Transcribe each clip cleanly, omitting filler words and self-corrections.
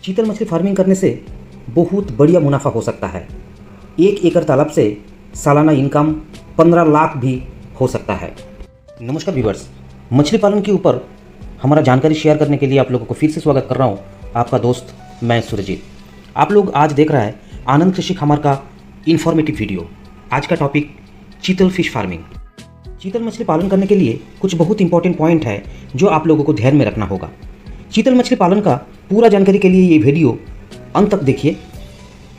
चीतल मछली फार्मिंग करने से बहुत बढ़िया मुनाफा हो सकता है। 1 एकड़ तालाब से सालाना इनकम 15 लाख भी हो सकता है। नमस्कार व्यूअर्स, मछली पालन के ऊपर हमारा जानकारी शेयर करने के लिए आप लोगों को फिर से स्वागत कर रहा हूँ। आपका दोस्त मैं सुरजीत। आप लोग आज देख रहा है आनंद कृषि खामार का इन्फॉर्मेटिव वीडियो। आज का टॉपिक चीतल फिश फार्मिंग। चीतल मछली पालन करने के लिए कुछ बहुत इंपॉर्टेंट पॉइंट है जो आप लोगों को ध्यान में रखना होगा। चीतल मछली पालन का पूरा जानकारी के लिए ये वीडियो अंत तक देखिए।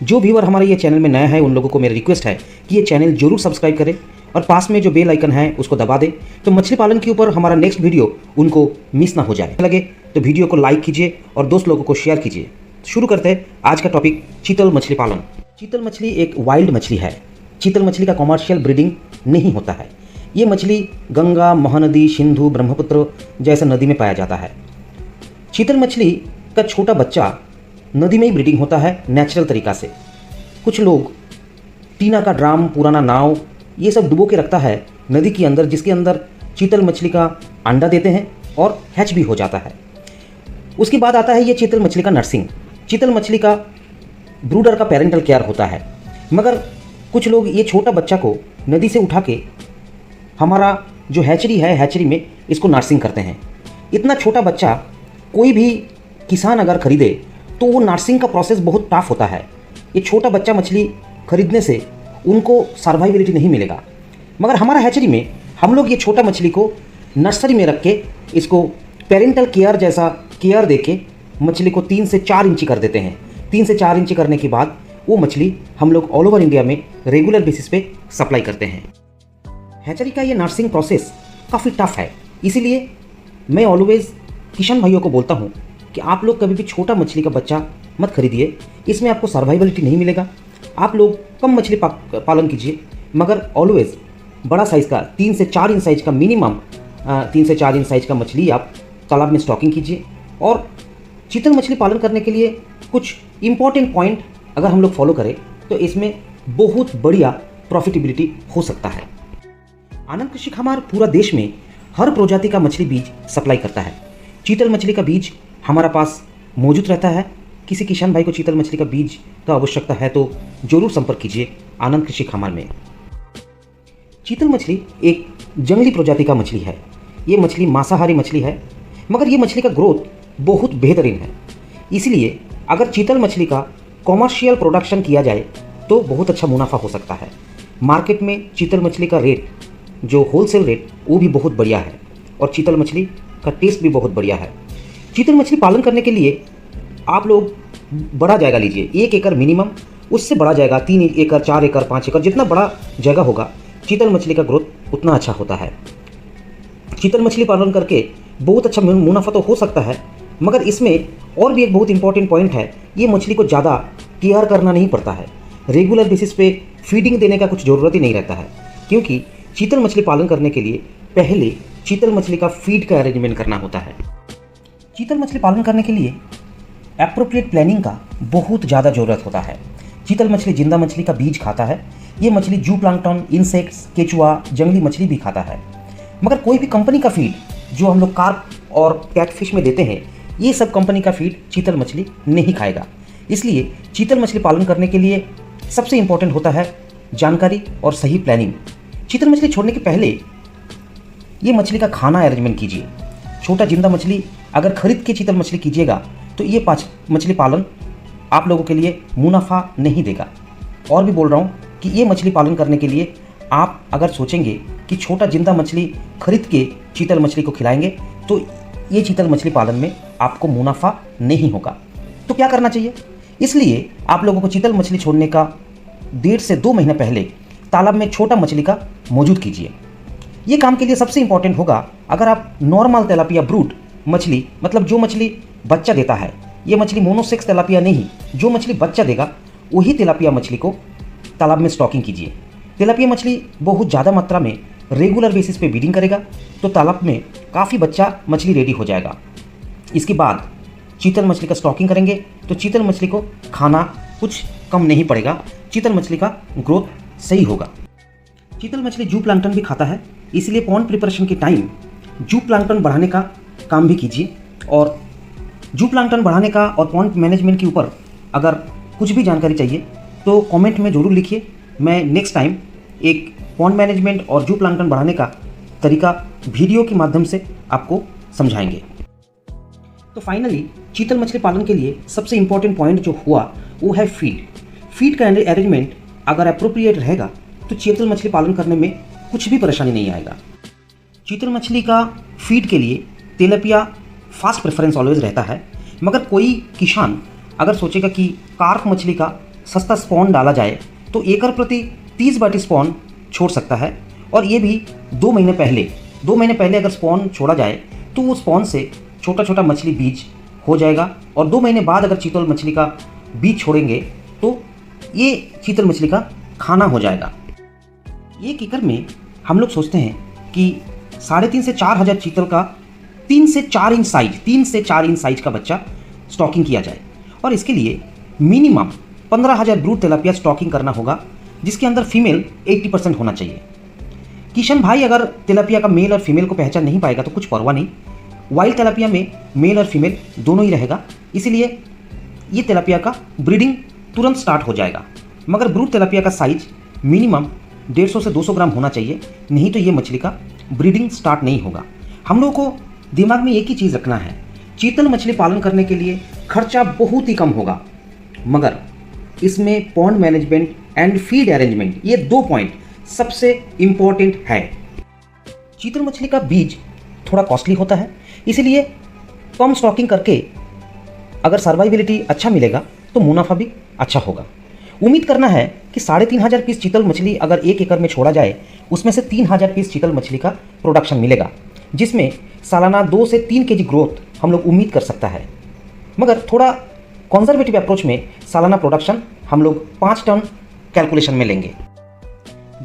जो व्यूअर हमारे ये चैनल में नया है उन लोगों को मेरी रिक्वेस्ट है कि ये चैनल जरूर सब्सक्राइब करें और पास में जो बेल आइकन है उसको दबा दें, तो मछली पालन के ऊपर हमारा नेक्स्ट वीडियो उनको मिस ना हो जाए। लगे तो वीडियो को लाइक कीजिए और दोस्त लोगों को शेयर कीजिए। शुरू करते हैं आज का टॉपिक, चीतल मछली पालन। चीतल मछली एक वाइल्ड मछली है। चीतल मछली का कॉमर्शियल ब्रीडिंग नहीं होता है। ये मछली गंगा, महानदी, सिंधु, ब्रह्मपुत्र जैसे नदी में पाया जाता है। चीतल मछली का छोटा बच्चा नदी में ही ब्रीडिंग होता है नेचुरल तरीका से। कुछ लोग टीना का ड्राम, पुराना नाव ये सब डुबो के रखता है नदी के अंदर, जिसके अंदर चीतल मछली का अंडा देते हैं और हैच भी हो जाता है। उसके बाद आता है ये चीतल मछली का नर्सिंग। चीतल मछली का ब्रूडर का पेरेंटल केयर होता है, मगर कुछ लोग ये छोटा बच्चा को नदी से उठा के हमारा जो हैचरी है, हैचरी में इसको नर्सिंग करते हैं। इतना छोटा बच्चा कोई भी किसान अगर खरीदे तो वो नर्सिंग का प्रोसेस बहुत टफ होता है। ये छोटा बच्चा मछली खरीदने से उनको सर्वाइविलिटी नहीं मिलेगा, मगर हमारा हैचरी में हम लोग ये छोटा मछली को नर्सरी में रख के इसको पेरेंटल केयर जैसा केयर दे के मछली को 3 से 4 इंची कर देते हैं। 3 से 4 इंची करने के बाद वो मछली हम लोग ऑल ओवर इंडिया में रेगुलर बेसिस पे सप्लाई करते हैं। हैचरी का ये नर्सिंग प्रोसेस काफ़ी टफ है, इसीलिए मैं ऑलवेज़ किसान भाइयों को बोलता हूँ कि आप लोग कभी भी छोटा मछली का बच्चा मत खरीदिए। इसमें आपको सर्वाइवलिटी नहीं मिलेगा। आप लोग कम मछली पालन कीजिए, मगर ऑलवेज़ बड़ा साइज़ का 3 से 4 इंच साइज़ का मिनिमम 3 से 4 इंच साइज़ का मछली आप तालाब में स्टॉकिंग कीजिए। और चीतल मछली पालन करने के लिए कुछ इंपॉर्टेंट पॉइंट अगर हम लोग फॉलो करें तो इसमें बहुत बढ़िया प्रॉफिटेबिलिटी हो सकता है। आनंद कृषि खामार पूरा देश में हर प्रजाति का मछली बीज सप्लाई करता है। चीतल मछली का बीज हमारा पास मौजूद रहता है। किसी किसान भाई को चीतल मछली का बीज का आवश्यकता है तो जरूर संपर्क कीजिए आनंद कृषि खामार में। चीतल मछली एक जंगली प्रजाति का मछली है। ये मछली मांसाहारी मछली है, मगर ये मछली का ग्रोथ बहुत बेहतरीन है। इसलिए अगर चीतल मछली का कॉमर्शियल प्रोडक्शन किया जाए तो बहुत अच्छा मुनाफा हो सकता है। मार्केट में चीतल मछली का रेट जो होलसेल रेट वो भी बहुत बढ़िया है और चीतल मछली का टेस्ट भी बहुत बढ़िया है। चीतल मछली पालन करने के लिए आप लोग बड़ा जायगा लीजिए, 1 एकड़ मिनिमम, उससे बड़ा जायगा 3 एकड़, 4 एकड़, 5 एकड़, जितना बड़ा जगह होगा चीतल मछली का ग्रोथ उतना अच्छा होता है। चीतल मछली पालन करके बहुत अच्छा मुनाफा तो हो सकता है, मगर इसमें और भी एक बहुत इंपॉर्टेंट पॉइंट है, ये मछली को ज़्यादा केयर करना नहीं पड़ता है। रेगुलर बेसिस पे फीडिंग देने का कुछ ज़रूरत ही नहीं रहता है, क्योंकि चीतल मछली पालन करने के लिए पहले चीतल मछली का फीड का अरेंजमेंट करना होता है। चीतल मछली पालन करने के लिए एप्रोप्रिएट प्लानिंग का बहुत ज़्यादा ज़रूरत होता है। चीतल मछली जिंदा मछली का बीज खाता है। ये मछली जू प्लांक्टन, इंसेक्ट्स, केचुआ, जंगली मछली भी खाता है। मगर कोई भी कंपनी का फीड जो हम लोग कार्प और कैटफिश में देते हैं, ये सब कंपनी का फीड चीतल मछली नहीं खाएगा। इसलिए चीतल मछली पालन करने के लिए सबसे इम्पोर्टेंट होता है जानकारी और सही प्लानिंग। चीतल मछली छोड़ने के पहले ये मछली का खाना अरेंजमेंट कीजिए। छोटा जिंदा मछली अगर खरीद के चीतल मछली कीजिएगा तो ये मछली पालन आप लोगों के लिए मुनाफा नहीं देगा। और भी बोल रहा हूँ कि ये मछली पालन करने के लिए आप अगर सोचेंगे कि छोटा जिंदा मछली खरीद के चीतल मछली को खिलाएंगे तो ये चीतल मछली पालन में आपको मुनाफा नहीं होगा। तो क्या करना चाहिए? इसलिए आप लोगों को चीतल मछली छोड़ने का 1.5 से 2 महीने पहले तालाब में छोटा मछली का मौजूद कीजिए। ये काम के लिए सबसे इंपॉर्टेंट होगा अगर आप नॉर्मल तेलापिया ब्रूड मछली, मतलब जो मछली बच्चा देता है, ये मछली मोनोसेक्स तेलापिया नहीं, जो मछली बच्चा देगा वही तेलापिया मछली को तालाब में स्टॉकिंग कीजिए। तेलापिया मछली बहुत ज़्यादा मात्रा में रेगुलर बेसिस पे ब्रीडिंग करेगा तो तालाब में काफ़ी बच्चा मछली रेडी हो जाएगा। इसके बाद चीतल मछली का स्टॉकिंग करेंगे तो चीतल मछली को खाना कुछ कम नहीं पड़ेगा, चीतल मछली का ग्रोथ सही होगा। चीतल मछली जू प्लांक्टन भी खाता है, इसलिए पॉन्ड प्रिपरेशन के टाइम जू प्लांक्टन बढ़ाने का काम भी कीजिए और जू प्लांटन बढ़ाने का और पॉन्ड मैनेजमेंट के ऊपर अगर कुछ भी जानकारी चाहिए तो कमेंट में ज़रूर लिखिए। मैं नेक्स्ट टाइम एक पॉन्ड मैनेजमेंट और जू प्लांटन बढ़ाने का तरीका वीडियो के माध्यम से आपको समझाएंगे। तो फाइनली चीतल मछली पालन के लिए सबसे इम्पोर्टेंट पॉइंट जो हुआ वो है फीड का अरेंजमेंट अगर अप्रोप्रिएट रहेगा तो चीतल मछली पालन करने में कुछ भी परेशानी नहीं आएगा। चीतल मछली का फीड के लिए तेलापिया फास्ट प्रेफरेंस ऑलवेज रहता है, मगर कोई किसान अगर सोचेगा कि कार्प मछली का सस्ता स्पॉन डाला जाए तो एकड़ प्रति 30 बाटी स्पॉन छोड़ सकता है। और ये भी 2 महीने पहले अगर स्पॉन छोड़ा जाए तो वो स्पॉन से छोटा छोटा मछली बीज हो जाएगा, और 2 महीने बाद अगर चीतल मछली का बीज छोड़ेंगे तो ये चीतल मछली का खाना हो जाएगा। एक एकड़ में हम लोग सोचते हैं कि 3,500 से 4,000 चीतल का 3 से 4 इंच साइज का बच्चा स्टॉकिंग किया जाए, और इसके लिए मिनिमम 15,000 ब्रूड तेलापिया स्टॉकिंग करना होगा, जिसके अंदर फीमेल 80% होना चाहिए। किशन भाई अगर तेलापिया का मेल और फीमेल को पहचान नहीं पाएगा तो कुछ परवाह नहीं, वाइल्ड तेलापिया में मेल और फीमेल दोनों ही रहेगा, इसीलिए ये तेलापिया का ब्रीडिंग तुरंत स्टार्ट हो जाएगा। मगर ब्रूड तेलापिया का साइज मिनिमम 150 से 200 ग्राम होना चाहिए, नहीं तो ये मछली का ब्रीडिंग स्टार्ट नहीं होगा। हम लोगों को दिमाग में एक ही चीज़ रखना है, चीतल मछली पालन करने के लिए खर्चा बहुत ही कम होगा, मगर इसमें pond management and feed arrangement ये 2 पॉइंट सबसे इम्पॉर्टेंट है। चीतल मछली का बीज थोड़ा कॉस्टली होता है, इसीलिए कम स्टॉकिंग करके अगर सर्वाइबिलिटी अच्छा मिलेगा तो मुनाफा भी अच्छा होगा। उम्मीद करना है कि 3,500 पीस चीतल मछली अगर 1 एकड़ में छोड़ा जाए, उसमें से 3,000 पीस चीतल मछली का प्रोडक्शन मिलेगा, जिसमें सालाना 2 से 3 केजी ग्रोथ हम लोग उम्मीद कर सकता है। मगर थोड़ा कंजर्वेटिव अप्रोच में सालाना प्रोडक्शन हम लोग 5 टन कैलकुलेशन में लेंगे।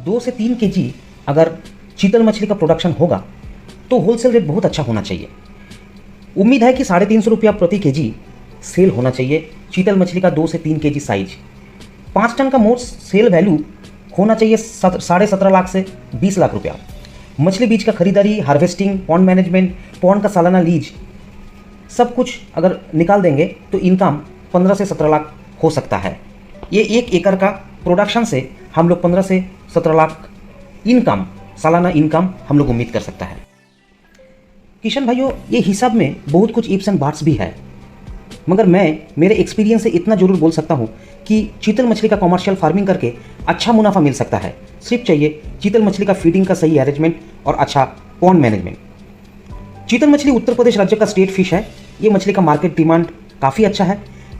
2 से 3 केजी अगर चीतल मछली का प्रोडक्शन होगा तो होलसेल रेट बहुत अच्छा होना चाहिए। उम्मीद है कि 350 रुपया प्रति केजी सेल होना चाहिए चीतल मछली का 2 से 3 केजी साइज। 5 टन का मोस्ट सेल वैल्यू होना चाहिए 17.5 लाख से 20 लाख रुपया। मछली बीज का खरीदारी, हार्वेस्टिंग, पॉन्ड मैनेजमेंट, पॉन्ड का सालाना लीज सब कुछ अगर निकाल देंगे तो इनकम 15 से 17 लाख हो सकता है। ये 1 एकड़ का प्रोडक्शन से हम लोग 15 से 17 लाख इनकम, सालाना इनकम हम लोग उम्मीद कर सकता है। किशन भाइयों, ये हिसाब में बहुत कुछ इप्स एंड बाट्स भी है, मगर मैं मेरे एक्सपीरियंस से इतना जरूर बोल सकता हूँ कि चीतल मछली का कमर्शियल फार्मिंग करके अच्छा मुनाफा मिल सकता है। सिर्फ चाहिए चीतल मछली का फीडिंग का सही अरेंजमेंट और अच्छा पॉन्ड मैनेजमेंट। चीतल मछली उत्तर प्रदेश राज्य का स्टेट फिश है। ये मछली का मार्केट डिमांड काफ़ी अच्छा है।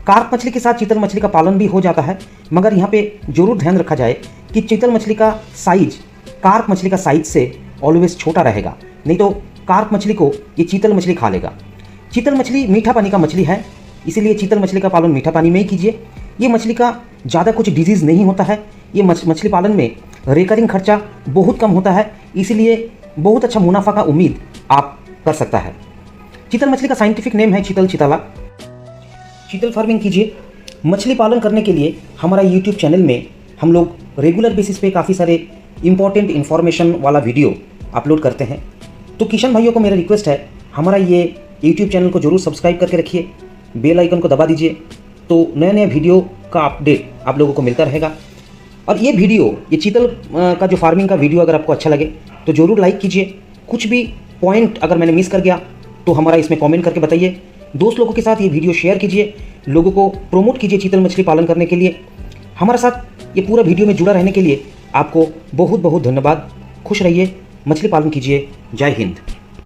कार्प मछली के साथ चीतल मछली का पालन भी हो जाता है, मगर यहाँ पे जरूर ध्यान रखा जाए कि चीतल मछली का साइज कार्प मछली का साइज से ऑलवेज छोटा रहेगा, नहीं तो कार्प मछली को ये चीतल मछली खा लेगा। चीतल मछली मीठा पानी का मछली है, इसीलिए चीतल मछली का पालन मीठा पानी में ही कीजिए। ये मछली का ज़्यादा कुछ डिजीज़ नहीं होता है। ये मछली पालन में रिकरिंग खर्चा बहुत कम होता है, इसीलिए बहुत अच्छा मुनाफा का उम्मीद आप कर सकता है। चीतल मछली का साइंटिफिक नेम है चीतल चिताला। चीतल फार्मिंग कीजिए। मछली पालन करने के लिए हमारा यूट्यूब चैनल में हम लोग रेगुलर बेसिस पे काफ़ी सारे इंपॉर्टेंट इन्फॉर्मेशन वाला वीडियो अपलोड करते हैं। तो किशन भाइयों को मेरा रिक्वेस्ट है, हमारा ये यूट्यूब चैनल को जरूर सब्सक्राइब करके रखिए, बेल आइकन को दबा दीजिए, तो नए नए वीडियो का अपडेट आप लोगों को मिलता रहेगा। और ये वीडियो, ये चीतल का जो फार्मिंग का वीडियो अगर आपको अच्छा लगे तो ज़रूर लाइक कीजिए। कुछ भी पॉइंट अगर मैंने मिस कर गया तो हमारा इसमें कमेंट करके बताइए। दोस्त लोगों के साथ ये वीडियो शेयर कीजिए, लोगों को प्रोमोट कीजिए चीतल मछली पालन करने के लिए। हमारे साथ ये पूरा वीडियो में जुड़ा रहने के लिए आपको बहुत बहुत धन्यवाद। खुश रहिए, मछली पालन कीजिए। जय हिंद।